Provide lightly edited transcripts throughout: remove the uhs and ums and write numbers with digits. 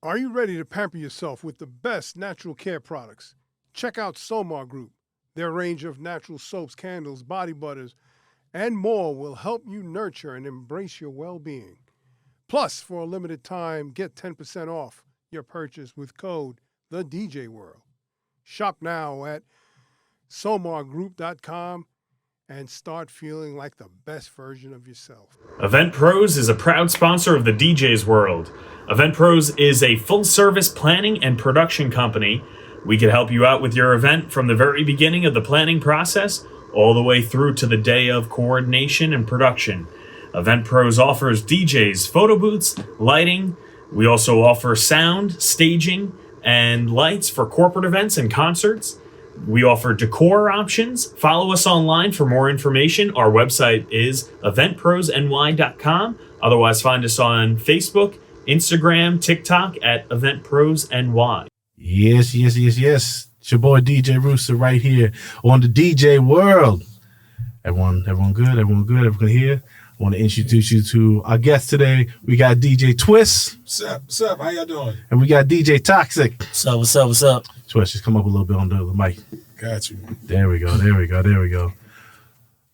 Are you ready to pamper yourself with the best natural care products? Check out Somar Group. Their range of natural soaps, candles, body butters, and more will help you nurture and embrace your well-being. Plus, for a limited time, get 10% off your purchase with code TheDJWorld. Shop now at somargroup.com and start feeling like the best version of yourself. Event Pros is a proud sponsor of the DJ's World. Event Pros is a full-service planning and production company. We can help you out with your event from the very beginning of the planning process all the way through to the day of coordination and production. Event Pros offers DJs, photo booths, lighting. We also offer sound, staging, and lights for corporate events and concerts. We offer decor options. Follow us online for more information. Our website is eventprosny.com. Otherwise, find us on Facebook, Instagram, TikTok at eventprosny. Yes. It's your boy DJ Rooster right here on the DJ World. Everyone good? Everyone here? I want to introduce you to our guest today. We got DJ Twist. What's up? How y'all doing? And we got DJ Toxic. What's up? Twist, just come up a little bit on the mic. Got you. There we go.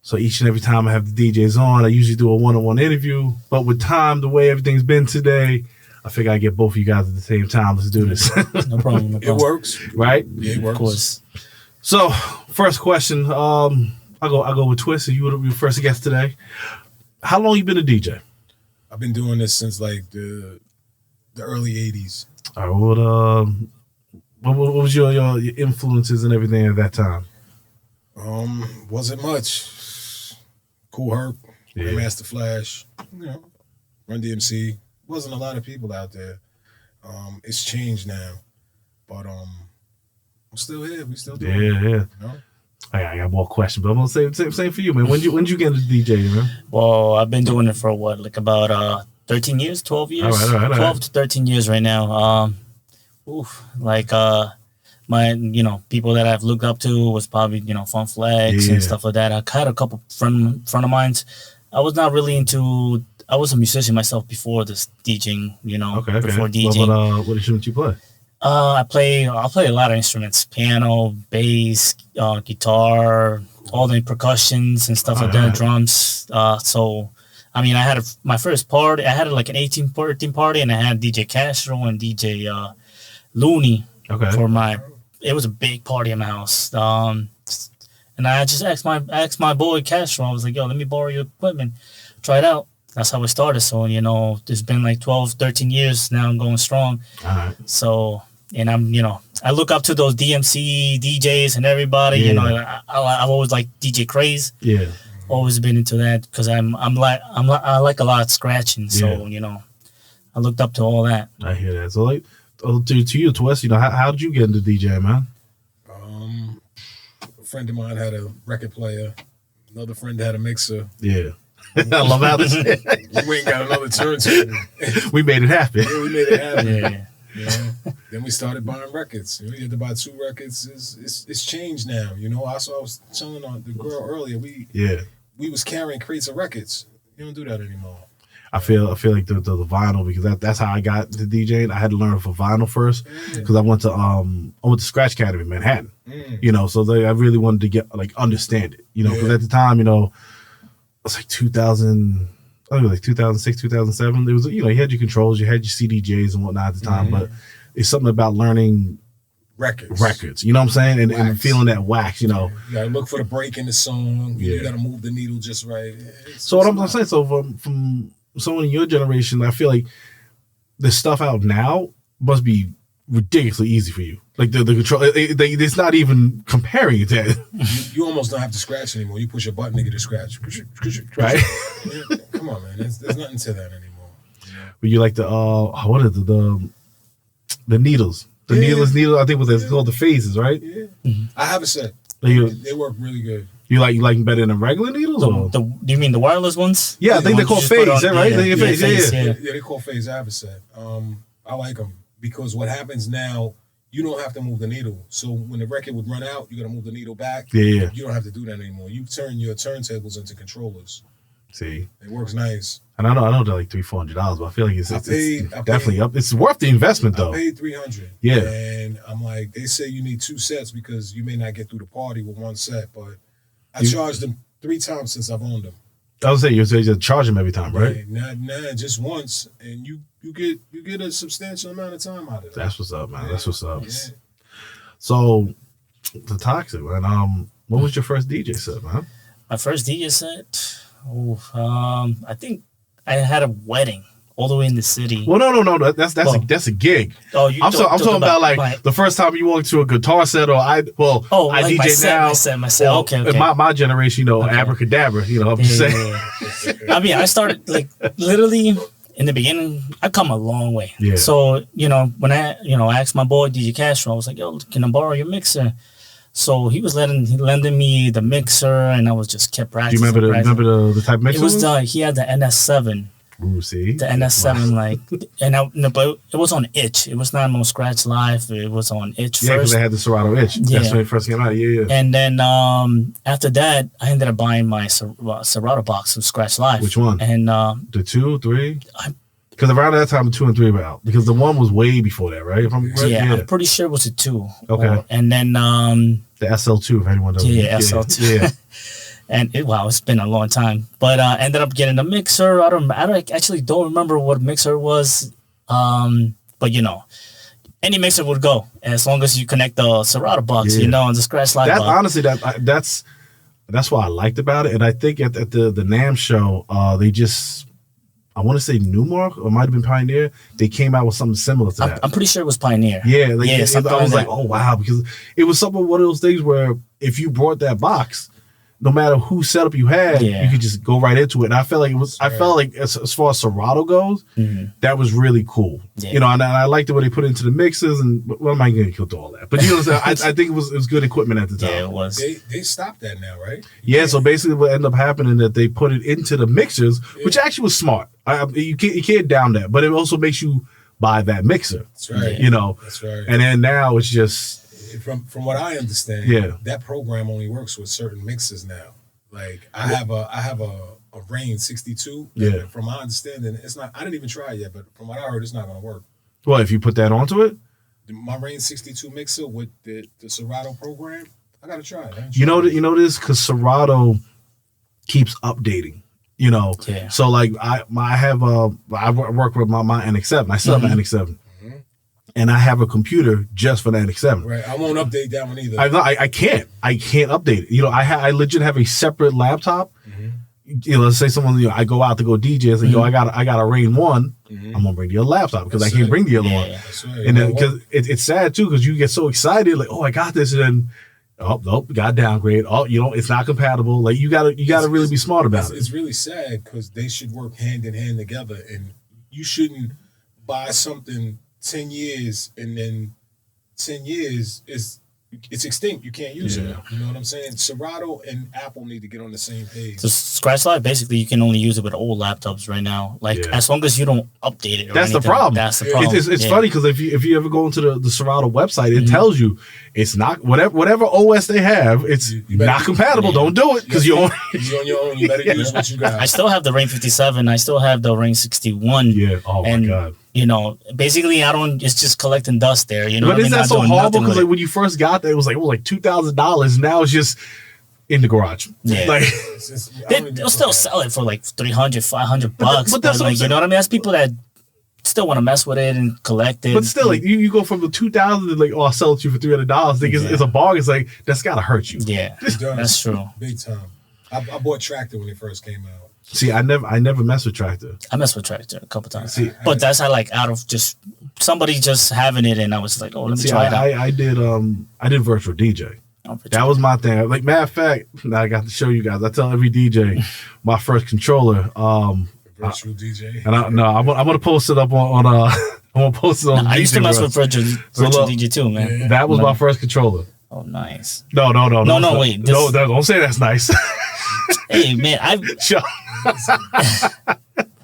So each and every time I have the DJs on, I usually do a one-on-one interview. But with time, the way everything's been today, I figure I get both of you guys at the same time. Let's do this. No problem. It works. Right? Yeah, it works. Of course. So, first question. I'll go with Twist. You were the first guest today. How long you been a DJ? I've been doing this since like the early 80s. All right, what was your influences and everything at that time? Wasn't much. Cool Herc, Master Flash, Run DMC. Wasn't a lot of people out there. It's changed now, but I'm still here. We still doing it. Yeah. I got more questions, but I'm gonna say same for you, man. When did you get into DJ, man? Well, I've been doing it for about 13 years, 12 years, All right. 12 to 13 years right now. My people that I've looked up to was probably Fun Flex and stuff like that. I had a couple friend of mine. I was not really into. I was a musician myself before this DJing. Before DJing. Well, what instrument you play? I'll play a lot of instruments: piano, bass, guitar, all the percussions and stuff like that, drums. I had my first party. I had like an 18 party, and I had DJ Castro and DJ Looney for my. It was a big party in my house. And I just asked my boy Castro. I was like, "Yo, let me borrow your equipment, try it out." That's how it started. So, it's been like 12, 13 years now. I'm going strong. All right. So, and I'm, I look up to those DMC DJs and everybody. Yeah. I've always liked DJ Craze. Yeah. Always been into that because I like a lot of scratching. So, I looked up to all that. I hear that. So, like, to you, Twist, how did you get into DJ, man? A friend of mine had a record player. Another friend had a mixer. Yeah. I love how this. We went and got another turntable. We made it happen. Yeah, we made it happen. Yeah. Then we started buying records. We had to buy 2 records. It's changed now. I was telling the girl earlier. We was carrying crates of records. You don't do that anymore. I feel like the vinyl, because that's how I got into DJing. I had to learn for vinyl first because I went to Scratch Academy in Manhattan. So I really wanted to get understand it. Because at the time, it was like 2000. I think it was like 2006, 2007. It was you had your controls, you had your CDJs and whatnot at the time, but it's something about learning records. You know what I'm saying, and feeling that wax. You gotta look for the break in the song. You gotta move the needle just right. So what I'm saying, so from someone in your generation, I feel like the stuff out now must be ridiculously easy for you. Like the control, it's not even comparing it to that. You almost don't have to scratch anymore. You push a button to get a scratch. Right? Yeah, come on, man. There's nothing to that anymore. But you like the what is it, the needles? The needles. I think it's called the phases, right? Yeah. Mm-hmm. I have a set. They work really good. You like them better than regular needles? Do you mean the wireless ones? Yeah, I think they're called phase, right? Yeah, they call phase. I have a set. I like them because what happens now, you don't have to move the needle. So when the record would run out, you got to move the needle back. Yeah. You don't have to do that anymore. You turn your turntables into controllers. See, it works nice. and I know they're like $300-$400, but I feel like it's I definitely up. It's worth the investment though. I paid $300. Yeah. And I'm like, they say you need 2 sets because you may not get through the party with 1 set, but I charged them 3 times since I've owned them. I was saying you just charge them every time, right? Yeah, nah, just once, and you get a substantial amount of time out of it. That's what's up, man. Yeah. That's what's up. Yeah. So, the Toxic, man. What was your first DJ set, man? My first DJ set. I think I had a wedding all the way in the city. Well, no. That's a gig. Oh, I'm talking about like the first time you walked to a guitar set, or I like DJ now. My set. Okay. In my generation, abracadabra. I'm just saying. I mean, I started like literally in the beginning. I come a long way. Yeah. So when I asked my boy DJ Castro, I was like, "Yo, can I borrow your mixer?" So he was lending me the mixer, and I was just kept practicing. Do you remember the type of mixer? It was he had the NS7. Ooh, see? The NS7, but it was on Itch. It was not on Scratch Live. It was on Itch first. Yeah, because they had the Serato Itch. Yeah. That's when it first came out. Yeah. And then after that, I ended up buying my Serato box of Scratch Live. Which one? And the 2, 3? Because around that time, the 2 and 3 were out. Because the 1 was way before that, right? If I'm right? Yeah, I'm pretty sure it was a 2. Okay. And then the SL2, if anyone doesn't know. Yeah, SL2. Yeah. And it's been a long time. But ended up getting a mixer. I actually don't remember what mixer it was. But any mixer would go as long as you connect the Serato box, and the Scratch Live box. Honestly, that's what I liked about it. And I think at the NAMM show, they just, I want to say Newmark or it might have been Pioneer. They came out with something similar to that. I'm pretty sure it was Pioneer. Yeah, I was like, oh wow, because it was one of those things where if you brought that box, no matter whose setup you had, you could just go right into it. And I felt like it was. I felt like as far as Serato goes, that was really cool. Yeah. And I liked the way they put it into the mixes. And what am I going to kill to all that? But I think it was good equipment at the time. Yeah, it was. They stopped that now, right? Yeah. So basically, what ended up happening that they put it into the mixers, which actually was smart. You can't down that, but it also makes you buy that mixer. That's right. That's right. And then now it's just. From what I understand, that program only works with certain mixes now. Like I have a Rain 62. Yeah. From my understanding, it's not. I didn't even try it yet, but from what I heard, it's not going to work. Well, if you put that onto it, my Rain 62 mixer with the Serato program, I got to try it. You know this because Serato keeps updating. So like I work with my NX7. I still have my NX7. And I have a computer just for the NX7. Right, I won't update that one either. I can't update it. I legit have a separate laptop. Let's say someone, I go out to go DJ. It's like, I got a Rain 1. I'm gonna bring the other laptop because I can't bring the other one. That's right. And then because it's sad too because you get so excited like, oh, I got this, and then nope, got downgrade. It's not compatible. Like you gotta really be smart about it. It's really sad because they should work hand in hand together, and you shouldn't buy something 10 years and then 10 years it's extinct. You can't use it. You know what I'm saying? Serato and Apple need to get on the same page. So Scratch Live, basically, you can only use it with old laptops right now. Like as long as you don't update it. That's the problem. That's the problem. It's funny because if you ever go into the Serato website, it tells you it's not whatever OS they have. It's not compatible. Don't do it because you're on your own. You better use what you got. I still have the Rain 57. I still have the Rain 61. Yeah. Oh my god. Basically, it's just collecting dust there. But isn't that so horrible? Because like when you first got there, it was like $2,000. Now it's just in the garage. Yeah. Like they'll still sell it for like $300, $500. But that's what I'm saying. You know what I mean? That's people that still want to mess with it and collect it. But still, like you go from the $2,000 to like, I'll sell it to you for $300. Think it's a bargain. It's like that's gotta hurt you. Yeah, that's true. Big time. I bought Tractor when it first came out. See, I never messed with Tractor. I messed with Tractor a couple times. But that's out of just somebody just having it, and I was like, oh, let me try it out. I did virtual DJ. That was my thing. Like matter of fact, I got to show you guys. I tell every DJ my first controller. Virtual DJ. And I'm gonna post it up on I'm gonna post it on. I used to mess with virtual DJ too, man. Yeah. That was my first controller. Oh, nice. No, wait. No, don't say that's nice. Hey, man,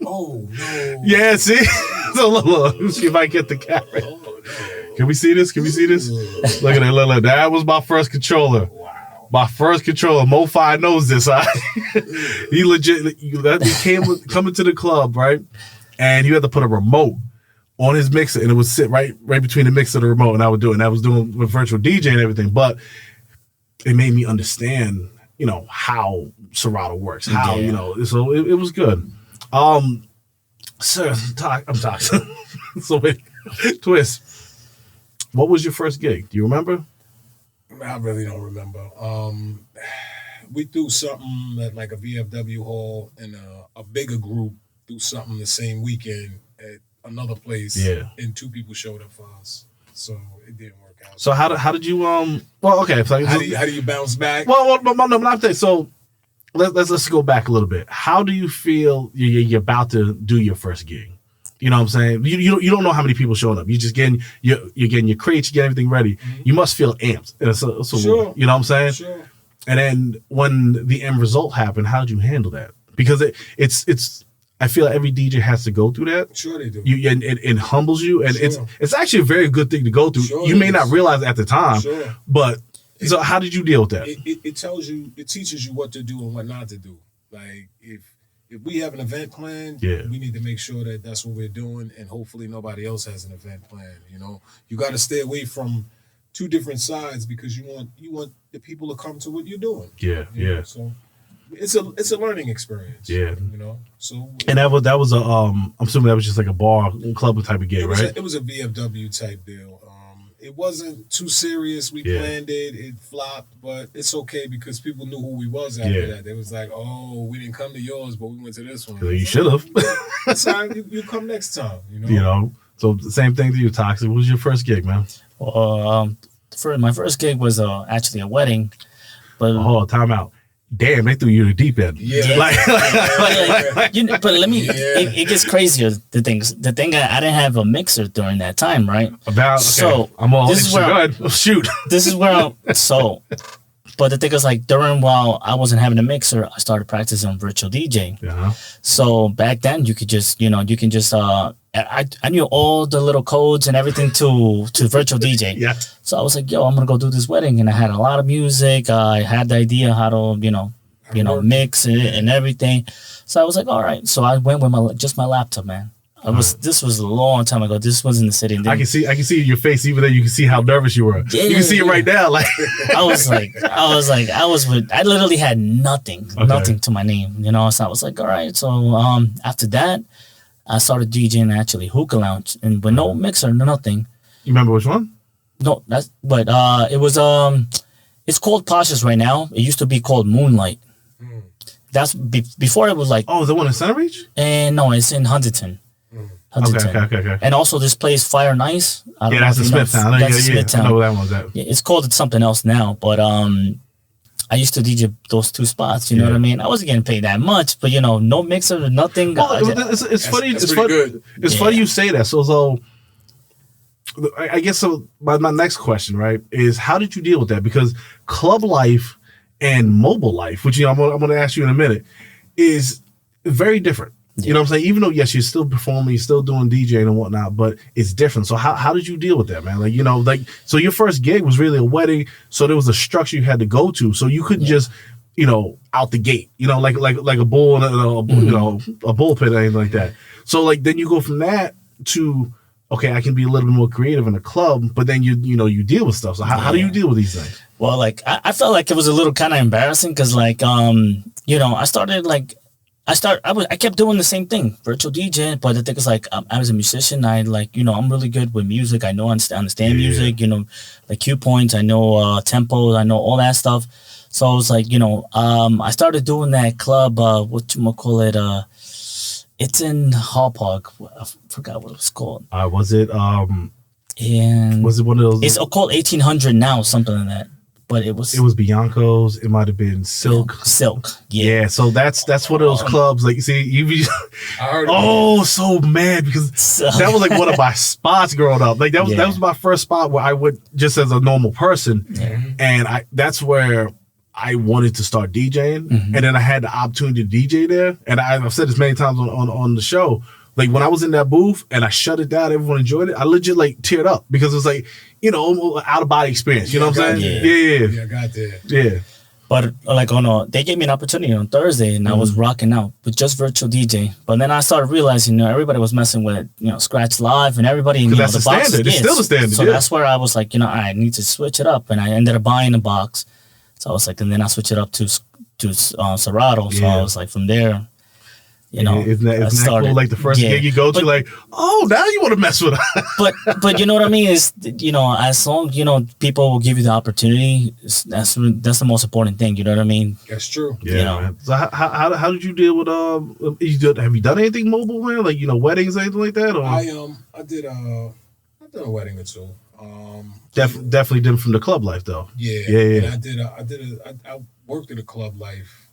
Oh no! Yeah, see. So look, let's see if I get the camera. Oh, no. Can we see this? Look at that! Look, that was my first controller. Wow. My first controller, Mo5 knows this. He legit coming to the club, right? And you had to put a remote on his mixer, and it would sit right between the mixer and the remote, and I would do it. And I was doing with virtual DJ and everything, but it made me understand, how Serato works, how, so it was good. Sir, I'm talking. So wait, Twist, what was your first gig? Do you remember? I really don't remember. We threw something at like a VFW hall, and a bigger group threw something the same weekend at another place. Yeah. And 2 people showed up for us, so it didn't work out. So how did you well, okay, so how do you bounce back? Well, no, but I'm saying, so let's go back a little bit. How do you feel you're about to do your first gig? You know what I'm saying? You don't know how many people showing up. You're just getting you're getting your crates, you get everything ready. Mm-hmm. You must feel amped. Sure. You know what I'm saying? Sure. And then when the end result happened, how did you handle that? Because it's I feel like every DJ has to go through that. Sure they do. It humbles you, and sure. it's actually a very good thing to go through. Sure you may not realize it at the time, sure. But so how did you deal with that? It tells you, it teaches you what to do and what not to do. Like if we have an event plan, we need to make sure that that's what we're doing, and hopefully nobody else has an event plan. You got to stay away from 2 different sides, because you want the people to come to what you're doing. Yeah. So it's a learning experience. Yeah. So and that was a I'm assuming that was just like a bar club type of gig, right? It was a VFW type deal. It wasn't too serious. We planned it. It flopped, but it's okay because people knew who we was after that. They was like, "Oh, we didn't come to yours, but we went to this one." You should have. That's fine. You come next time. So the same thing to you, Toxic. What was your first gig, man? Well, my first gig was actually a wedding, but time out. Damn, they threw you to the deep end. Yeah. But let me. It gets crazier. The thing I didn't have a mixer during that time, right? So I'm all. This is where go ahead. Shoot. This is where But the thing is, like, while I wasn't having a mixer, I started practicing on virtual DJing. Yeah. So back then, you could just, I knew all the little codes and everything to virtual DJ. Yeah. So I was like, I'm gonna go do this wedding, and I had a lot of music. I had the idea how to, mix it and everything. So I was like, all right. So I went with my laptop, man. This was a long time ago. This was in the city. I can see your face even though you can see how nervous you were. Yeah, you can see it right now. Like I literally had nothing to my name, So I was like, all right. So after that, I started DJing actually hookah lounge, and with no mixer, no nothing. You remember which one? No, it was it's called Pasha's right now. It used to be called Moonlight. That's before it was like. Oh, the one in Center Reach? And no, it's in Huntington. Okay. And also this place, Fire and Ice. That's in Smithtown. That's Smithtown. I know where that one's at. Yeah, it's called something else now, but I used to DJ those 2 spots. You know what I mean? I wasn't getting paid that much, but no mixer, nothing. Well, it's funny. It's funny. Good. It's funny you say that. So I guess so. My next question, right, is how did you deal with that? Because club life and mobile life, which I'm going to ask you in a minute, is very different. You know what I'm saying? Even though, yes, you're still performing, you're still doing DJing and whatnot, but it's different. So how did you deal with that, man? So your first gig was really a wedding, so there was a structure you had to go to. So you couldn't just, out the gate, like a bull and a bullpen or anything like that. So then you go from that to, okay, I can be a little bit more creative in a club, but then you deal with stuff. So how do you deal with these things? Well, I felt like it was a little kind of embarrassing because I started I kept doing the same thing, virtual DJ. But the thing is, I was a musician. I'm really good with music. I know I understand music. Like cue points. I know tempo. I know all that stuff. So I was like, I started doing that club. It's in Hall Park. I forgot what it was called. Was it? And was it one of those? It's called 1800 now, something like that. But it was Bianco's. It might have been Silk. Yeah. So that's one of those clubs. Like, see, so mad because that was like one of my spots growing up. Like that was my first spot where I went just as a normal person, and that's where I wanted to start DJing, and then I had the opportunity to DJ there. And I've said this many times on the show. Like when I was in that booth and I shut it down, everyone enjoyed it. I legit teared up because it was out of body experience. You know what I'm saying? Yeah, I got that. Yeah. But like they gave me an opportunity on Thursday, and I was rocking out with just virtual DJ. But then I started realizing, everybody was messing with Scratch Live, and everybody, That's the the box. standard. It's still the standard. So that's where I was like, I need to switch it up, and I ended up buying a box. So I was like, and then I switched it up to Serato. So I was like, from there. Isn't that cool? Like the first gig you go to, like, oh, now you want to mess with it. but you know what I mean is, as long people will give you the opportunity. That's the most important thing. You know what I mean? That's true. Yeah. Man. So how did you deal with have you done anything mobile, man? Like weddings, or anything like that? Or? I did I've done a wedding or two. Definitely different from the club life though. Yeah. And I worked at a club life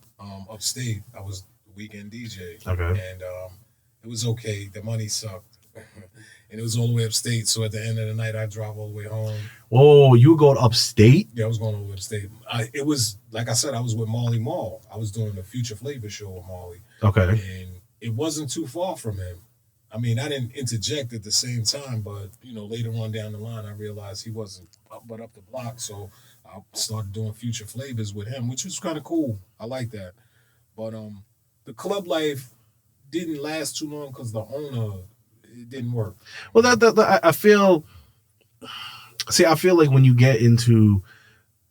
upstate. I was weekend DJ. Okay. And it was okay. The money sucked. And it was all the way upstate. So at the end of the night, I'd drive all the way home. Oh, you were going upstate? Yeah, I was going all the way upstate. It was, like I said, I was with Marley Marl. I was doing the Future Flavor show with Marley. Okay. And it wasn't too far from him. I mean, I didn't interject at the same time, but, later on down the line, I realized he wasn't up the block. So I started doing Future Flavors with him, which was kind of cool. I like that. But, the club life didn't last too long because the owner, it didn't work. Well, I feel like when you get into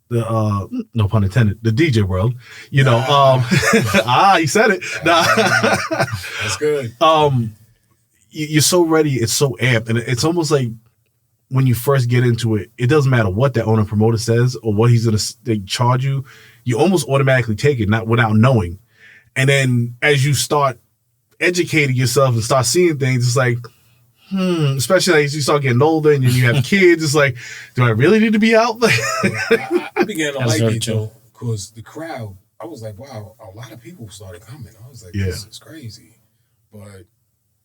the no pun intended, the DJ world, you said it. That's good. You're so ready, it's so amped, and it's almost like when you first get into it, it doesn't matter what that owner promoter says or what he's gonna charge you. You almost automatically take it, not without knowing. And then as you start educating yourself and start seeing things, it's like, especially as you start getting older and then you have kids, it's like, do I really need to be out? I began to like it though, because the crowd, I was like, wow, a lot of people started coming. I was like, this is crazy. But,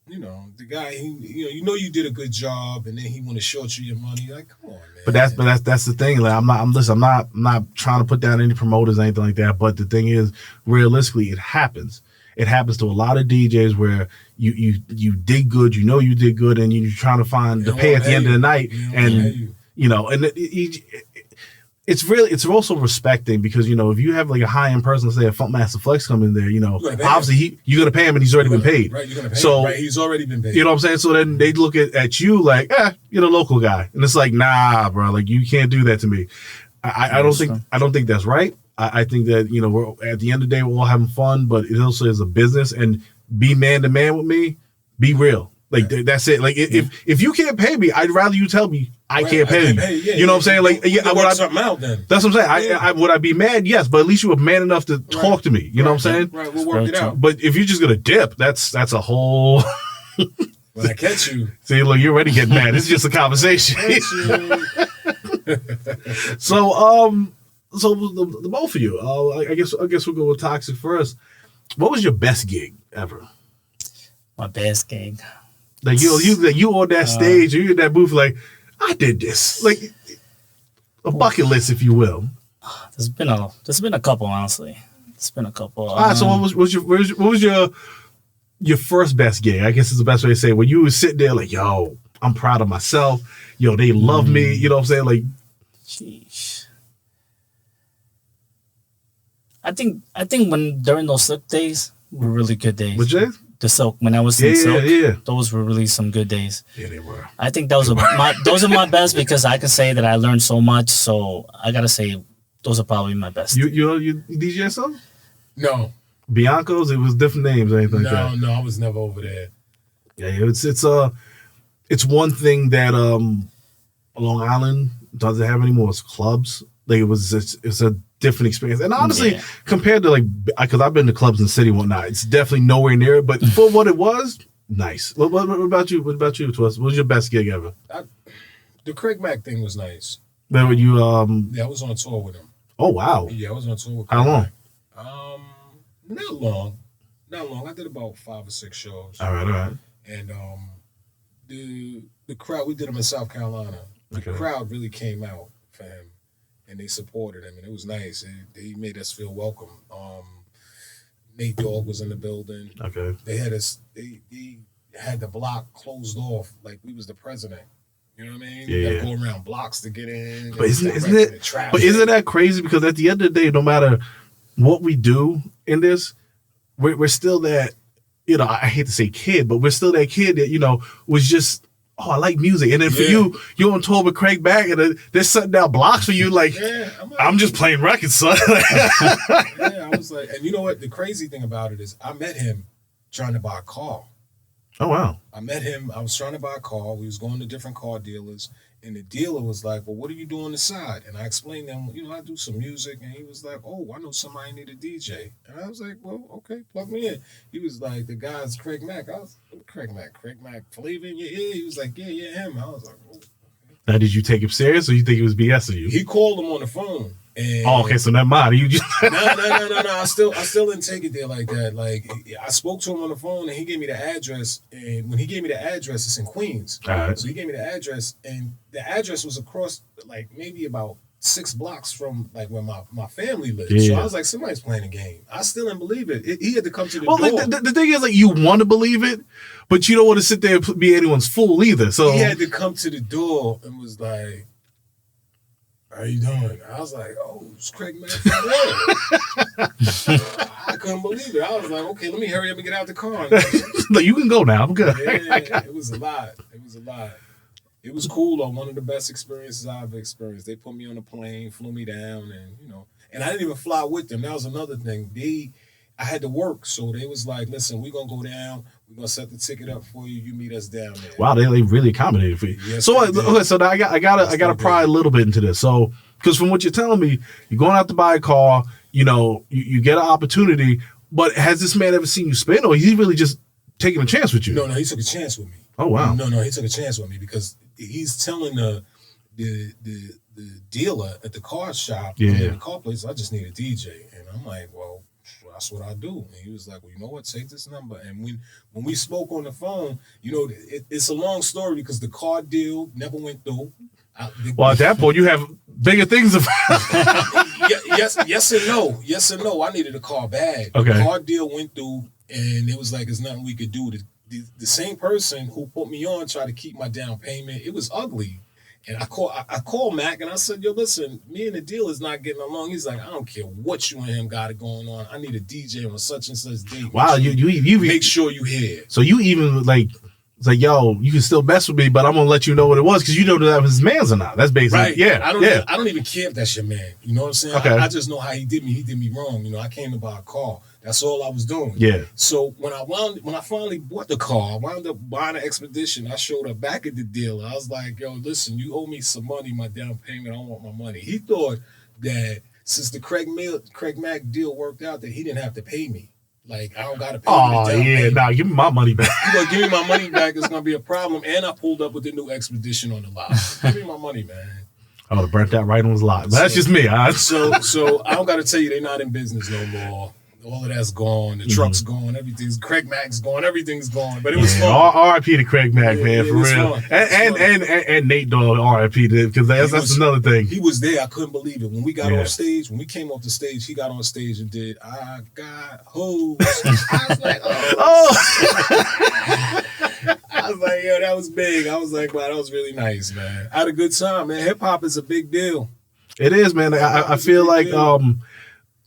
the guy, you did a good job, and then he want to short you your money. Like, come on, man. But that's the thing. Like, I'm not trying to put down any promoters or anything like that. But the thing is, realistically, it happens. It happens to a lot of DJs where you did good, you did good, and you're trying to find the pay at the end of the night, and it's also respecting, because if you have like a high end person, say a Funkmaster Flex come in there, obviously you're gonna pay him, and he's already been paid. Right, you're gonna pay him. Right, he's already been paid. You know what I'm saying? So then they look at you like, you're the local guy, and it's like, nah, bro, like you can't do that to me. I don't think that's right. I think that we're at the end of the day, we're all having fun, but it also is a business, and be man to man with me, be real. Like that's it. Like if you can't pay me, I'd rather you tell me I can't pay you. You know what I'm saying? Like work something out then. That's what I'm saying. I would I be mad? Yes, but at least you were man enough to talk to me. You know what I'm saying? Right, we'll work it out. But if you're just gonna dip, that's a whole. When I catch you, see, look, you're already getting mad. It's just a conversation. So the both of you, I guess we'll go with Toxic first. What was your best gig ever? My best gig. Like you on that stage, you in that booth, like I did this, like a bucket list, if you will. There's been a couple, honestly. It's been a couple. So what was your first best gig? I guess is the best way to say it. When you was sitting there, like, yo, I'm proud of myself. Yo, they love me. You know what I'm saying? Like, sheesh. I think when during those Silk days were really good days. Which days? The Silk, when I was in Silk, those were really some good days. Yeah, they were. I think those are my best, because I can say that I learned so much. So I gotta say, those are probably my best. You DJ something? No. Bianco's, it was different names or anything like that. No, I was never over there. Yeah, it's one thing that Long Island doesn't have anymore. It's clubs. Like it's a different experience. And honestly, compared to like, because I've been to clubs in the city and whatnot, it's definitely nowhere near it. But for what it was, nice. What about you? What about you, Twist? What was your best gig ever? The Craig Mack thing was nice. Then when you yeah, I was on tour with him. Oh wow. Yeah, I was on tour with Craig. How long? Not long. I did about 5 or 6 shows. All right. And the crowd, we did them in South Carolina. The crowd really came out for him, and they supported him, and it was nice. They made us feel welcome. Nate Dogg was in the building. Okay. They had us. They had the block closed off like we was the president. You know what I mean? Yeah. You gotta go around blocks to get in. But isn't that crazy? Because at the end of the day, no matter what we do in this, we're still that, you know, I hate to say kid, but we're still that kid that, you know, was just, oh, I like music. And then for you're on tour with Craig Mack, and they're shutting down blocks for you. Like, I'm just playing records, son. I was like, and you know what? The crazy thing about it is I met him trying to buy a car. Oh, wow. I met him. I was trying to buy a car. We was going to different car dealers. And the dealer was like, well, what do you do on the side? And I explained to him, you know, I do some music. And he was like, oh, I know somebody need a DJ. And I was like, well, okay, plug me in. He was like, the guy's Craig Mack. I was Craig Mack, flavor in your ear. He was like, yeah, him. I was like, oh. Now, did you take him serious, or you think he was BSing you? He called him on the phone. And okay, so never mind. You just no. I still didn't take it there like that. Like, I spoke to him on the phone, and he gave me the address. And when he gave me the address, it's in Queens. All right. So he gave me the address, and the address was across, like, maybe about 6 blocks from, like, where my family lived. Yeah. So I was like, somebody's playing a game. I still didn't believe it. He had to come to the door. Like, the thing is, like, you want to believe it, but you don't want to sit there and be anyone's fool either. So he had to come to the door and was like, how you doing? I was like, oh, it's Craig Mack. I couldn't believe it. I was like, okay, let me hurry up and get out the car. No, you can go now. I'm good. Yeah, it was a lot. It was cool, though. One of the best experiences I've experienced. They put me on a plane, flew me down, and, you know, and I didn't even fly with them. That was another thing. I had to work, so they was like, listen, we're going to go down. We're going to set the ticket up for you. You meet us down there. Wow, they really accommodated for you. Yes, so now I gotta pry a little bit into this. So, because from what you're telling me, you're going out to buy a car, you know, you get an opportunity, but has this man ever seen you spin, or is he really just taking a chance with you? No, he took a chance with me. Oh, wow. No, he took a chance with me because he's telling the dealer at the car shop, the car place, I just need a DJ. And I'm like, well, that's what I do. And he was like, well, you know what? Take this number. And when we spoke on the phone, you know, it's a long story because the car deal never went through. Well, at that point, you have bigger things. Yes and no. Yes and no. I needed a car bad. Okay. The car deal went through, and it was like, there's nothing we could do. The same person who put me on tried to keep my down payment. It was ugly. And I called Mac and I said, yo, listen, me and the dealer's not getting along. He's like, I don't care what you and him got it going on. I need a DJ on such and such date. Wow, you make sure you hear. So you even like, it's like, yo, you can still mess with me, but I'm gonna let you know what it was because you don't know that was his man's or not. That's basically right. Yeah. I don't even care if that's your man. You know what I'm saying? Okay. I just know how he did me. He did me wrong. You know, I came to buy a car. That's all I was doing. Yeah. So when I finally bought the car, I wound up buying an Expedition. I showed up back at the dealer. I was like, yo, listen, you owe me some money, my down payment. I want my money. He thought that since the Craig Mack deal worked out, that he didn't have to pay me. Like, I don't got to pay me the down payment. Nah, give me my money back. You're going to give me my money back. It's going to be a problem. And I pulled up with the new Expedition on the lot. Give me my money, man. I would have burnt that right on his lot. But that's just me. So I don't got to tell you, they're not in business no more. All of that's gone. The truck's gone. Everything's Craig Mack's gone. Everything's gone. But it was fun. R.I.P. to Craig Mack, man, for real. And Nate Dogg, R.I.P. to because that's another thing. He was there. I couldn't believe it. When we got off stage, when we came off the stage, he got on stage and did I Got Hoes. I was like, I was like, yo, that was big. I was like, wow, that was really nice, man. I had a good time, man. Hip hop is a big deal. It is, man. I feel like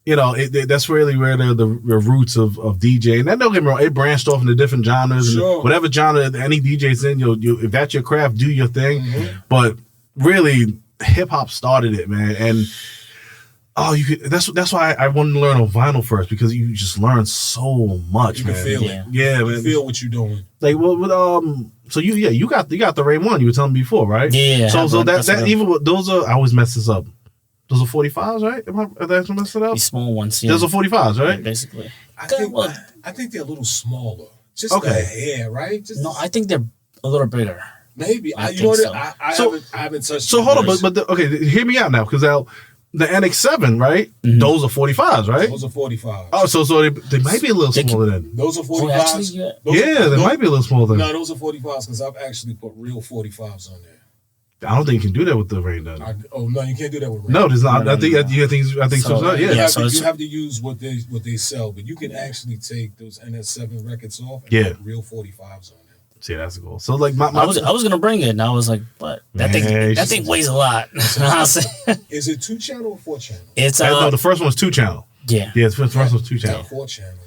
you know, that's really where the roots of DJing. And don't get me wrong, it branched off into different genres. Sure. And whatever genre any DJ's in, you if that's your craft, do your thing. Mm-hmm. But really, hip hop started it, man. And that's why I wanted to learn on vinyl first because you just learn so much, man. You can feel it. Yeah, man. You feel what you're doing. Like so you got the Ray 1 you were telling me before, right? Yeah. So that even with those I always mess this up. Those are 45s, right? Am I messing it up? These small ones, yeah. Those are 45s, right? Yeah, basically. I think they're a little smaller. Just okay. the hair, right? No, I think they're a little bigger. Maybe. I think so. I haven't touched. So hold on, but okay, hear me out now, because the NX7, right? Mm-hmm. Those are 45s, right? Those are 45s. Oh, so they might be a little smaller then. Those are 45s. They might be a little smaller than. No, those are 45s because I've actually put real 45s on there. I don't think you can do that with the Rain, then. No, you can't do that with Rain. No, there's not. No. I think so. Yeah. You have to use what they sell, but you can actually take those NS7 records off and put real 45s on them. See, that's cool. So like my I was gonna bring it, and I was like, but that thing weighs a lot. Is it 2-channel or 4-channel? It's no, the first one was 2-channel. Yeah, the first one was 2-channel. 4-channel.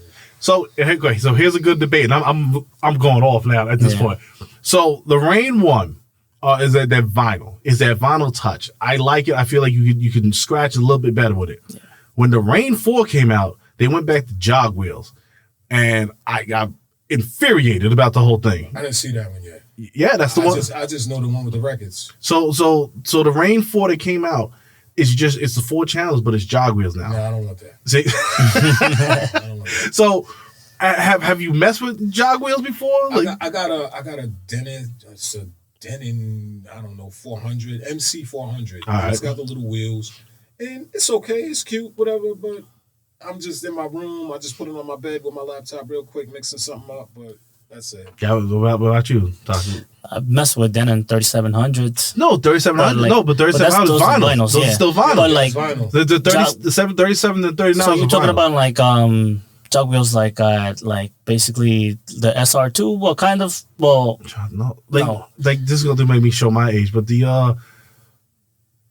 So here's a good debate, and I'm going off now at this point. So the Rain one is that vinyl. Is that vinyl touch? I like it. I feel like you can scratch a little bit better with it. Yeah. When the Rain 4 came out, they went back to jog wheels, and I got infuriated about the whole thing. I didn't see that one yet. Yeah, that's the one. I just know the one with the records. So the Rain 4 that came out, it's the 4 channels, but it's jog wheels now. No, I don't want that. See? I don't want that. So have you messed with jog wheels before? Like, I got a Denon. It's a Denon, I don't know, 400 MC 400. Right. It's got the little wheels, and it's okay. It's cute, whatever. But I'm just in my room. I just put it on my bed with my laptop real quick, mixing something up. But that's it. Yeah, what about you, Tasha? I messed with Denon 3700s. No, 3700. No, but 3700 is vinyl. Vinyls, Those are still vinyl. But like vinyl. The 37 and 39. So you're talking about like jog wheels like basically the SR2? What kind of? Well, no, like this is gonna make me show my age, but the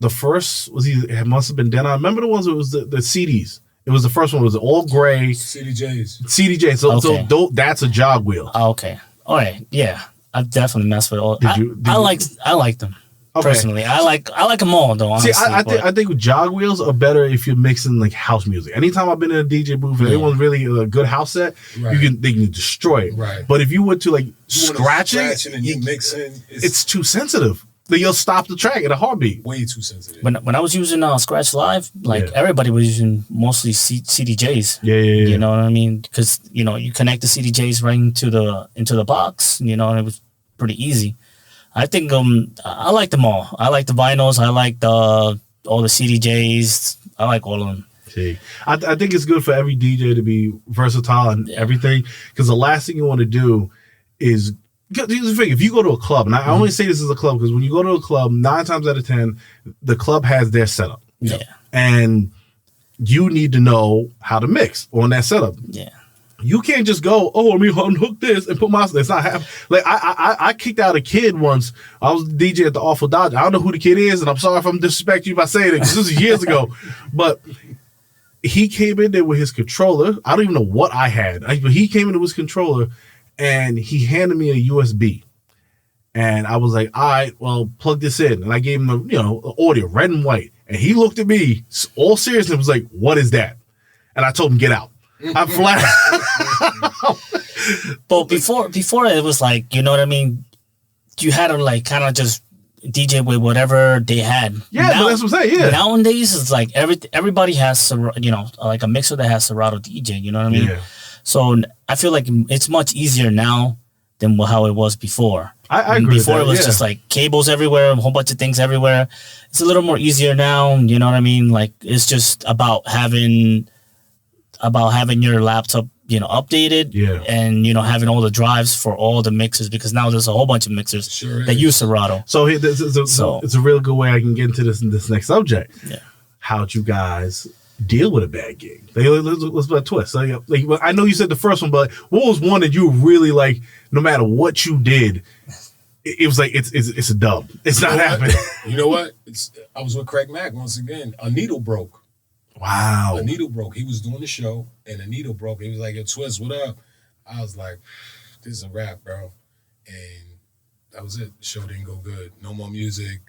first it must have been Denon. I remember the ones that was the CDs. It was the first one. It was all gray. CDJ. So that's a jog wheel. Okay. All right. Yeah. I've definitely messed with all. I like them. Okay. Personally, I like them all though. Honestly, see, I think jog wheels are better if you're mixing like house music. Anytime I've been in a DJ booth and anyone's really a good house set, they can destroy it. Right. But if you were to like scratch it and you mixing, it's too sensitive. Then you'll stop the track at a heartbeat. Way too sensitive. When I was using Scratch Live, everybody was using mostly CDJs. Yeah. You know what I mean? Because you connect the CDJs right into the box. And it was pretty easy. I think I like them all. I like the vinyls. I like all the CDJs. I like all of them. See, I think it's good for every DJ to be versatile and everything, because the last thing you want to do is. Here's the thing: if you go to a club, and I only say this as a club because when you go to a club, 9 times out of 10, the club has their setup. Yeah, and you need to know how to mix on that setup. Yeah. You can't just go, let me unhook this and put my. It's not happening. Like I kicked out a kid once. I was DJ at the Awful Dodge. I don't know who the kid is, and I'm sorry if I'm disrespecting you by saying it because this is years ago. But he came in there with his controller. I don't even know what I had, but he came in with his controller, and he handed me a USB. And I was like, all right, well, plug this in. And I gave him the audio, red and white. And he looked at me all serious and was like, what is that? And I told him, get out. I'm flat. But before it was like, you know what I mean? You had to like kind of just DJ with whatever they had. Yeah, now, that's what I'm saying. Yeah. Nowadays it's like everybody has like a mixer that has Serato DJ. You know what I mean? Yeah. So I feel like it's much easier now than how it was before. I agree. Before it was just like cables everywhere, a whole bunch of things everywhere. It's a little more easier now. You know what I mean? Like it's just about having your laptop, updated, and having all the drives for all the mixers, because now there's a whole bunch of mixers that use Serato. So it's a real good way I can get into this next subject. Yeah, how'd you guys deal with a bad gig? Let's put a twist. So, I know you said the first one, but what was one that you really like? No matter what you did, it was like it's a dub. It's not happening. You know what? I was with Craig Mack once again. A needle broke. Wow. A needle broke. He was doing the show, and a needle broke. He was like, yo, Twist, what up? I was like, this is a wrap, bro. And that was it. The show didn't go good. No more music.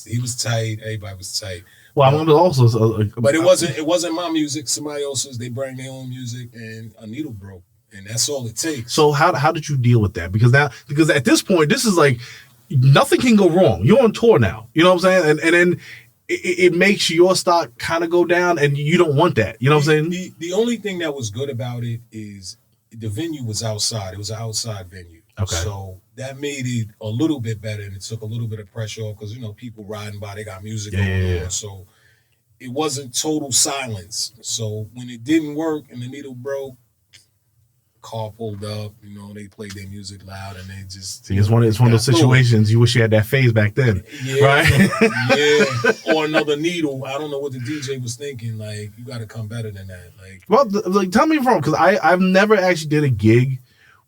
He was tight. Everybody was tight. Well, I was also... but it wasn't my music. Somebody else's. They bring their own music, and a needle broke. And that's all it takes. So how did you deal with that? Because at this point, this is like, nothing can go wrong. You're on tour now. You know what I'm saying? And then... It makes your stock kind of go down, and you don't want that. You know what I'm saying? The only thing that was good about it is the venue was outside. It was an outside venue. Okay. So that made it a little bit better, and it took a little bit of pressure off because, people riding by, they got music going on. So it wasn't total silence. So when it didn't work and the needle broke, car pulled up, they played their music loud, and they just... See, it's one of those situations you wish you had that phase back then, right? Yeah, or another needle. I don't know what the DJ was thinking. Like, you got to come better than that. Like, well, tell me if I'm wrong, because I've never actually did a gig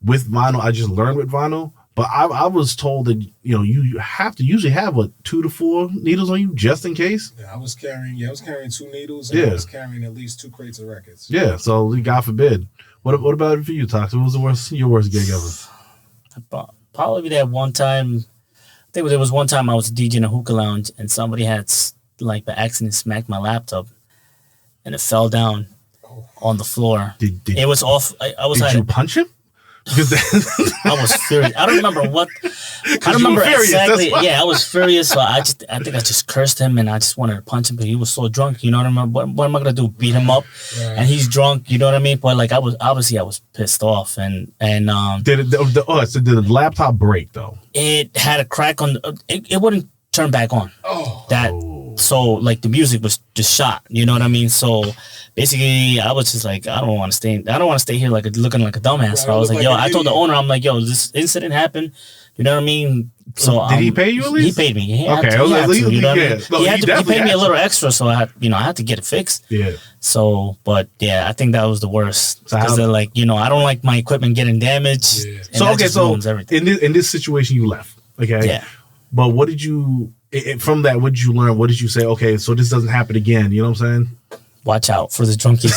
with vinyl. I just learned with vinyl, But I was told that you have to usually have 2 to 4 needles on you just in case. Yeah, I was carrying 2 needles, and I was carrying at least 2 crates of records. Yeah, so God forbid. What about it for you, Tox? What was your worst gig ever? Probably that one time. I think there was one time I was DJing in a hookah lounge, and somebody had like by accident smacked my laptop, and it fell down on the floor. It was off. I was. Did you punch him? I was furious. I don't remember what. I don't remember exactly. Yeah, I was furious. So I think I just cursed him, and I just wanted to punch him, but he was so drunk. You know what I mean? What am I gonna do? Beat him up? Right. And he's drunk. You know what I mean? But like I was pissed off, and did the laptop break though? It had a crack on. It wouldn't turn back on. So like the music was just shot. You know what I mean? So. Basically, I was just like, I don't want to stay here like looking like a dumbass. So I was like, I told the owner, I'm like, this incident happened. You know what I mean? So did he pay you at least? He paid me. He had to, you know what I mean? He paid me a little extra, so I had to get it fixed. Yeah. So, but yeah, I think that was the worst because they're like, I don't like my equipment getting damaged. Yeah. So in this situation, you left. Okay. Yeah. But what did you from that? What did you learn? What did you say? Okay, so this doesn't happen again. You know what I'm saying? Watch out for the drunkies.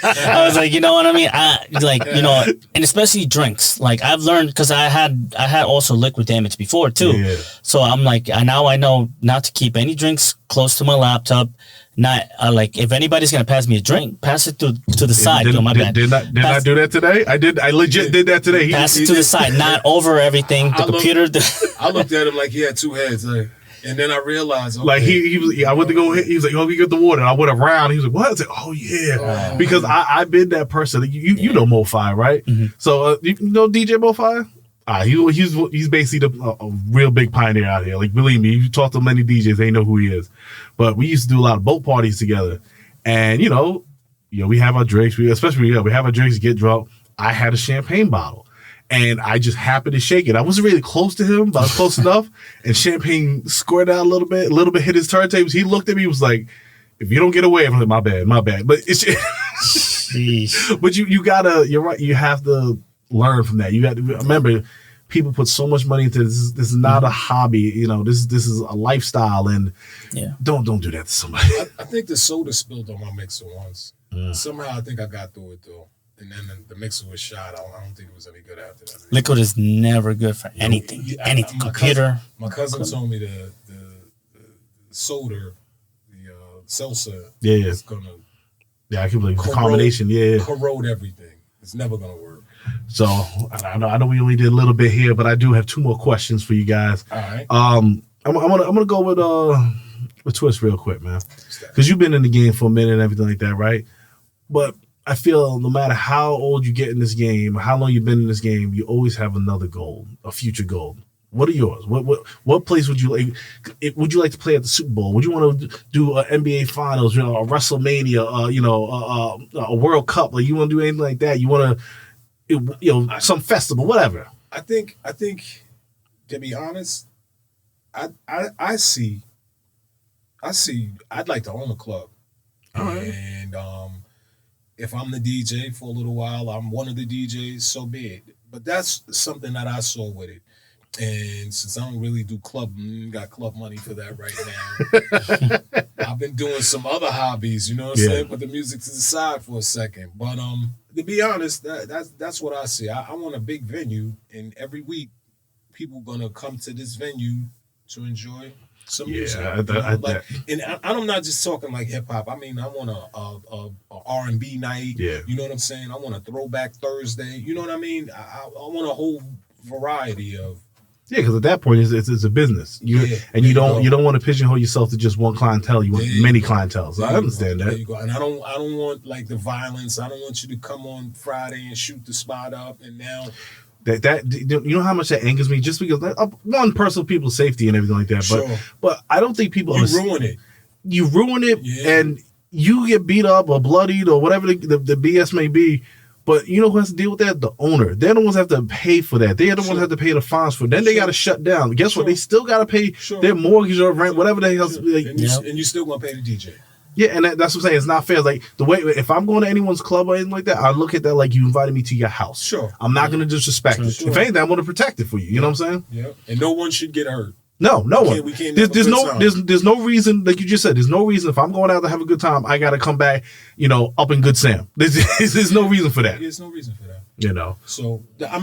I was like, you know what I mean? And especially drinks. Like I've learned because I had also liquid damage before too. Yeah. So I'm like, now I know not to keep any drinks close to my laptop. Not like if anybody's gonna pass me a drink, pass it to the side. My bad. Did I do that today? I did. I legit did that today. Pass it to the side, not over everything. The computer. I looked at him like he had 2 heads. Like, and then I realized, like he was. I went to go. He was like, "Oh, you get the water." And I went around. He was like, "What?" I was like, "Oh yeah," because I've been that person. You know Mo-Fi, right? Mm-hmm. So you know DJ Mo-Fi. He's basically a real big pioneer out here. Like believe me, you talk to many DJs, they know who he is. But we used to do a lot of boat parties together, and we have our drinks. We have our drinks, get drunk. I had a champagne bottle. And I just happened to shake it. I wasn't really close to him, but I was close enough. And champagne squirted out a little bit hit his turntables. He looked at me, was like, "If you don't get away," I'm like, my bad. But it's but you're right. You have to learn from that. You got to remember, people put so much money into this. This is not a hobby. This is a lifestyle. And don't do that to somebody. I think the soda spilled on my mixer once. Somehow I think I got through it though. And then the mixer was shot. I don't think it was any good after that. Liquid is never good for anything. Anything. Computer. My cousin told me the soda, the seltzer, is gonna. Yeah, I can believe the combination. Yeah, corrode everything. It's never gonna work. So I know we only did a little bit here, but I do have 2 more questions for you guys. All right. I'm gonna go with Twist real quick, man, because you've been in the game for a minute and everything like that, right? But I feel no matter how old you get in this game, how long you've been in this game, you always have another goal, a future goal. What are yours? What place would you like? Would you like to play at the Super Bowl? Would you want to do an NBA Finals? A WrestleMania? A World Cup? Like you want to do anything like that? You want to, some festival, whatever. I think to be honest, I see. I'd like to own a club, and if I'm the DJ for a little while, I'm one of the DJs, so be it. But that's something that I saw with it. And since I don't really do got club money for that right now, I've been doing some other hobbies, you know what I'm saying? Put the music to the side for a second. But to be honest, that's what I see. I want a big venue, and every week people gonna come to this venue to enjoy some music. And I'm not just talking like hip hop. I mean, I want a R&B night. Yeah. You know what I'm saying? I want a throwback Thursday. You know what I mean? I want a whole variety of. Yeah, because at that point it's a business. You don't want to pigeonhole yourself to just one clientele. You want many clientele. So I understand that. There you go. And I don't want like the violence. I don't want you to come on Friday and shoot the spot up and now. That you know how much that angers me, just because one, personal people's safety and everything like that. Sure. But I don't think people ruin it. You ruin it, and you get beat up or bloodied or whatever the BS may be. But you know who has to deal with that? The owner. They're the ones that have to pay for that. They're the ones that have to pay the fines for it. Then they got to shut down. Guess what? They still got to pay their mortgage or rent, whatever the hell. And you still gonna pay the DJ. Yeah, and that's what I'm saying. It's not fair. Like the way if I'm going to anyone's club or anything like that, I look at that like you invited me to your house. Sure. I'm not going to disrespect it. Sure. If anything, I want to protect it for you. You know what I'm saying? Yeah. And no one should get hurt. No one. We can't There's no reason, like you just said. There's no reason if I'm going out to have a good time, I got to come back, up in good Sam. There's no reason for that. There's no reason for that. So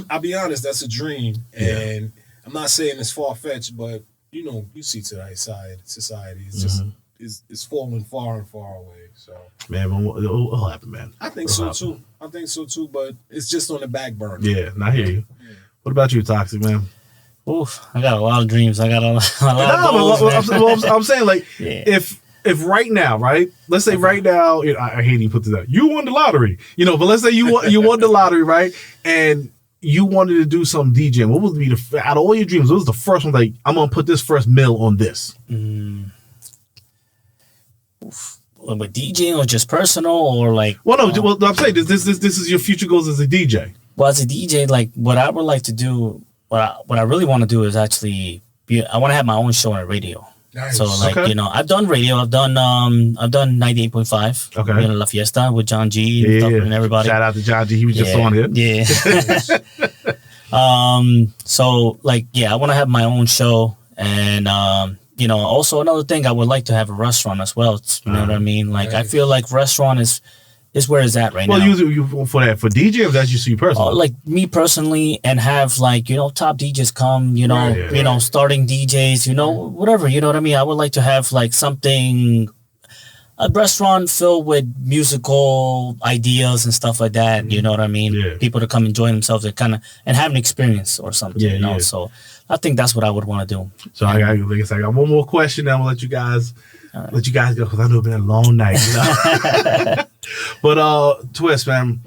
I'll be honest. That's a dream, and I'm not saying it's far fetched, but you see today's society is just is falling far and far away. So man, it'll happen, man. I think so too. But it's just on the back burner. Yeah, I hear you. Yeah. What about you, Toxic, man? Oof, I got a lot of dreams. I got a lot of goals. I'm saying, like, if right now, right? Let's say right now, I hate even put this out. You won the lottery, but let's say you won the lottery, right? And you wanted to do some DJing. What would be out of all your dreams? What was the first one? Like, I'm gonna put this first mill on this. With DJing or just personal or like? Well, no. Well, I'm saying this is your future goals as a DJ. Well, as a DJ, like what I would like to do. What I really want to do is actually I want to have my own show on the radio. Nice. So like I've done radio. I've done 98.5. Okay. La Fiesta with John G and everybody. Shout out to John G. He was just on here. Yeah. So like I want to have my own show, and also another thing, I would like to have a restaurant as well. You know what I mean? Like nice. I feel like restaurant is where it's at right now. Well, you for that for DJ, or that's just you personally? Like me personally, and have like top DJs come, starting DJs, whatever. You know what I mean? I would like to have like something, a restaurant filled with musical ideas and stuff like that. You know what I mean? Yeah. People to come enjoy themselves and have an experience or something. So I think that's what I would want to do. So I got one more question, then we'll let you guys. Right. Let you guys go because I know it's been a long night. But Twist, man,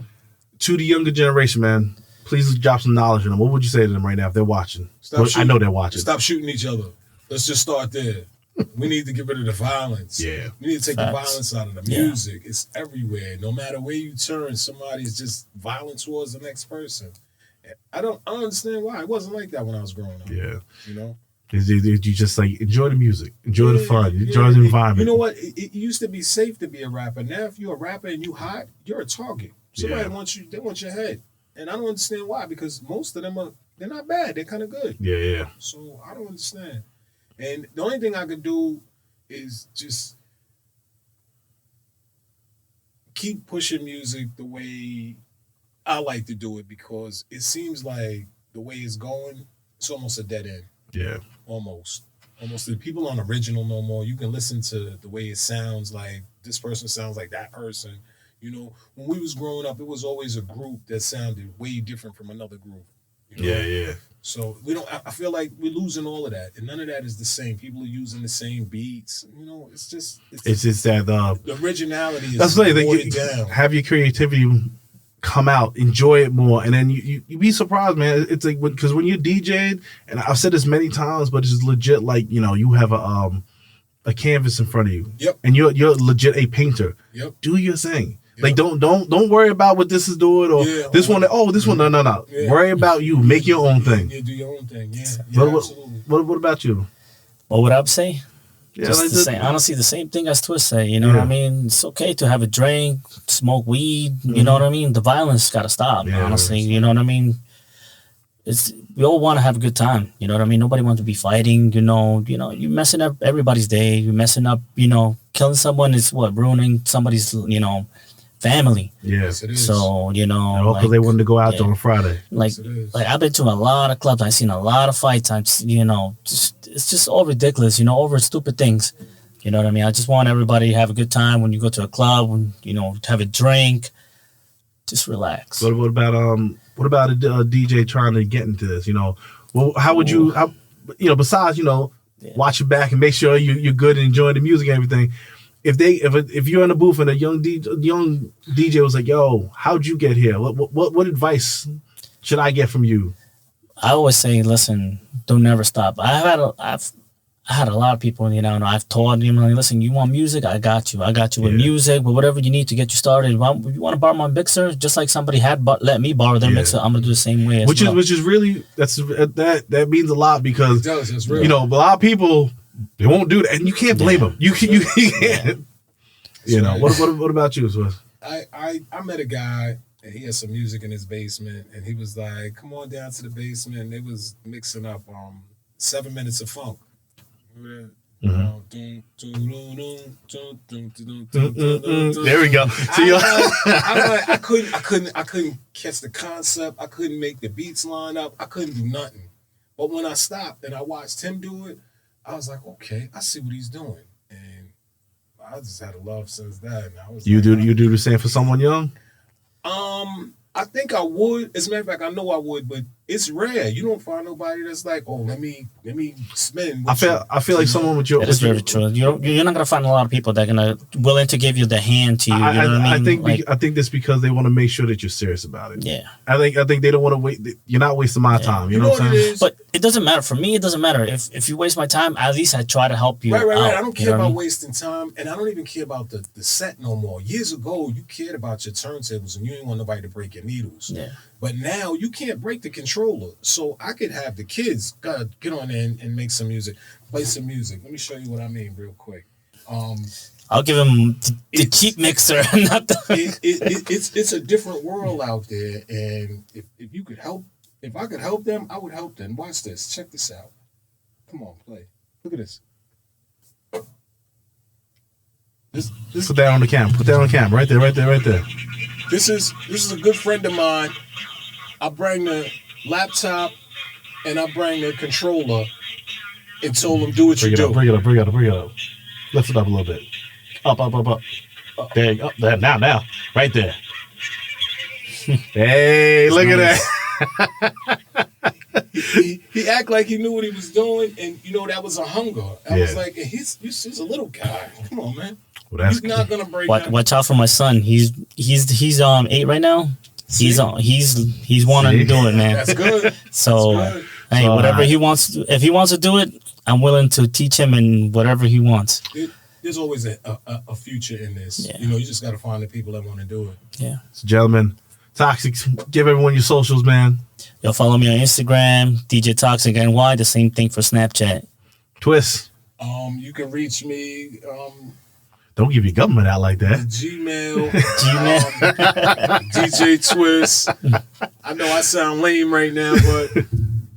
to the younger generation, man, please drop some knowledge on them. What would you say to them right now if they're watching? I know they're watching. Stop shooting each other. Let's just start there. We need to get rid of the violence. Yeah. We need to take the violence out of the music. It's everywhere. No matter where you turn, somebody's just violent towards the next person. I don't understand why. It wasn't like that when I was growing up. Yeah. You just like enjoy the music, enjoy the fun, enjoy the environment. You know what? It used to be safe to be a rapper. Now, if you're a rapper and you hot, you're a target. Somebody wants you. They want your head, and I don't understand why. Because most of them they're not bad. They're kind of good. Yeah. So I don't understand. And the only thing I could do is just keep pushing music the way I like to do it, because it seems like the way it's going, it's almost a dead end. Yeah. Almost. The people aren't original no more. You can listen to the way it sounds, like this person sounds like that person. When we was growing up, it was always a group that sounded way different from another group. Yeah. So I feel like we're losing all of that, and none of that is the same. People are using the same beats. It's just that the originality is that's watered down. Have your creativity come out, enjoy it more, and then you be surprised, man. It's like because when you're DJing, and I've said this many times, but it's legit. Like you have a canvas in front of you, and you're legit a painter. Do your thing. Like don't worry about what this is doing or this one. Oh, this one. No. Yeah. Worry about you. Make your own thing. Do your own thing. Yeah. Absolutely. What about you? What would I say? Yeah, just the same. Honestly, the same thing as Twist say. You know what I mean? It's okay to have a drink, smoke weed. You know what I mean? The violence got to stop. Yeah, honestly, you know what I mean? We all want to have a good time. You know what I mean? Nobody wants to be fighting. You're messing up everybody's day. You're messing up. Killing someone is ruining somebody's family. Yes, it is. So because they wanted to go out there on Friday. Like I've been to a lot of clubs. I've seen a lot of fights. It's just all ridiculous. Over stupid things. You know what I mean? I just want everybody to have a good time when you go to a club. When have a drink. Just relax. What about a DJ trying to get into this? How would you? Besides watch your back and make sure you're good and enjoying the music and everything. If you're in a booth and a young DJ was like, "Yo, how'd you get here? What advice should I get from you?" I always say, listen, don't never stop. I've had a lot of people, I've taught them, listen, you want music? I got you with music, with whatever you need to get you started. If you want to borrow my mixer, just like somebody let me borrow their mixer, I'm gonna do the same way. Which is really that means a lot because it does, it's real. A lot of people. They won't do that, and you can't blame them. You can't. You know, what about you, Swiss? I met a guy and he had some music in his basement and he was like, come on down to the basement. And they was mixing up 7 minutes of funk. There we go. I couldn't catch the concept. I couldn't make the beats line up. I couldn't do nothing. But when I stopped and I watched him do it, I was like, okay, I see what he's doing. And I just had a love since that. And I was you do the same for someone young? I think I would. As a matter of fact, I know I would, but it's rare. You don't find nobody that's like, oh, let me spin. I feel like someone with your. That is very true. You're not gonna find a lot of people that are gonna willing to give you the hand to you. You know what I mean? I think that's because they want to make sure that you're serious about it. Yeah. I think they don't want to wait. You're not wasting my time. You know what I'm saying? But it doesn't matter for me. It doesn't matter if you waste my time. At least I try to help you. Right. Out, I don't care about wasting time, and I don't even care about the set no more. Years ago, you cared about your turntables, and you didn't want nobody to break your needles. Yeah. But now you can't break the controller. So I could have the kids get on there and make some music, play some music. Let me show you what I mean real quick. I'll give him the cheap mixer, not the. It's a different world out there, and if you could help, if I could help them, I would help them. Watch this. Check this out. Come on, play. Look at this. Put that on the cam. Put that on the cam. Right there. This is a good friend of mine. I bring the laptop and I bring the controller and told him do what you do. Bring it up. Lift it up a little bit. Up. There you go. There, now. Right there. Hey, look at that. He act like he knew what he was doing, and that was a hunger. I was like, he's a little guy. Come on, man. Well, he's not gonna break. Watch out for my son. He's 8 right now. He's wanting to do it, man. That's good. So hey, whatever he wants, if he wants to do it, I'm willing to teach him in whatever he wants. There's always a future in this. Yeah. You just got to find the people that want to do it. Yeah. So, gentlemen, Toxic, give everyone your socials, man. You'll follow me on Instagram, DJ Toxic NY. The same thing for Snapchat. Twist. You can reach me. Don't give your government out like that. Gmail. DJ Twist. I know I sound lame right now, but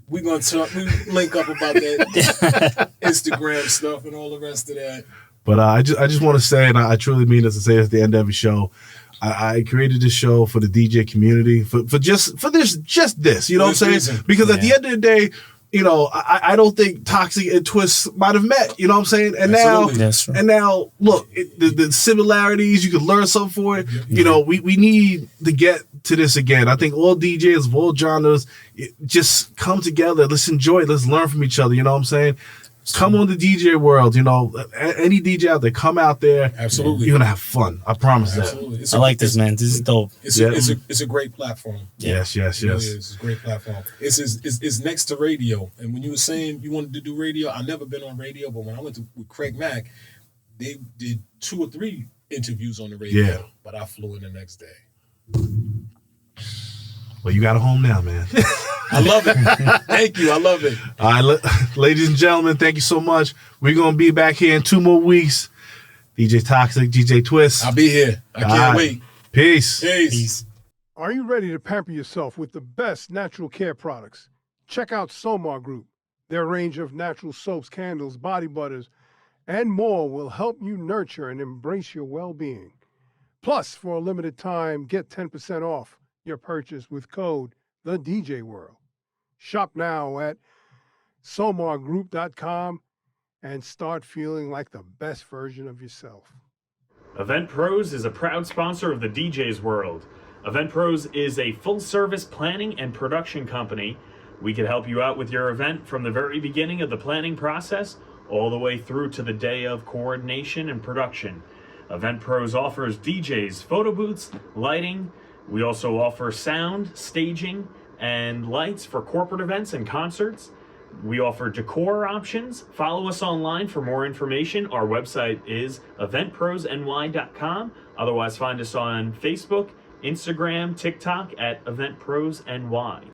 we're gonna talk. We link up about that Instagram stuff and all the rest of that. But I just want to say, and I truly mean this to say at the end of every show, I created this show for the DJ community for just this. You know what I'm saying? Reason. Because at the end of the day, I don't think Toxic and Twist might have met. You know what I'm saying? And now, look, the similarities, you can learn something for it. Yeah. We need to get to this again. I think all DJs of all genres just come together. Let's enjoy it. Let's learn from each other. You know what I'm saying? Come on the DJ world. Any DJ out there, come out there. Absolutely. You're going to have fun. I promise Absolutely. that. I like this, man. This is dope. It's a great platform. Yes. It's a great platform. It's next to radio. And when you were saying you wanted to do radio, I've never been on radio, but when I went with Craig Mack, they did 2 or 3 interviews on the radio. Yeah. But I flew in the next day. Well, you got a home now, man. I love it. Thank you. I love it. All right, ladies and gentlemen, thank you so much. We're going to be back here in 2 more weeks. DJ Toxic, DJ Twist. I'll be here. I can't wait. Peace. Are you ready to pamper yourself with the best natural care products? Check out Somar Group. Their range of natural soaps, candles, body butters, and more will help you nurture and embrace your well-being. Plus, for a limited time, get 10% off your purchase with code TheDJWorld. Shop now at somargroup.com and start feeling like the best version of yourself. Event Pros is a proud sponsor of the DJ's World. Event Pros is a full-service planning and production company. We can help you out with your event from the very beginning of the planning process all the way through to the day of coordination and production. Event Pros offers DJs, photo booths, lighting. We also offer sound, staging, and lights for corporate events and concerts. We offer decor options. Follow us online for more information. Our website is eventprosny.com. Otherwise, find us on Facebook, Instagram, TikTok at EventProsNY.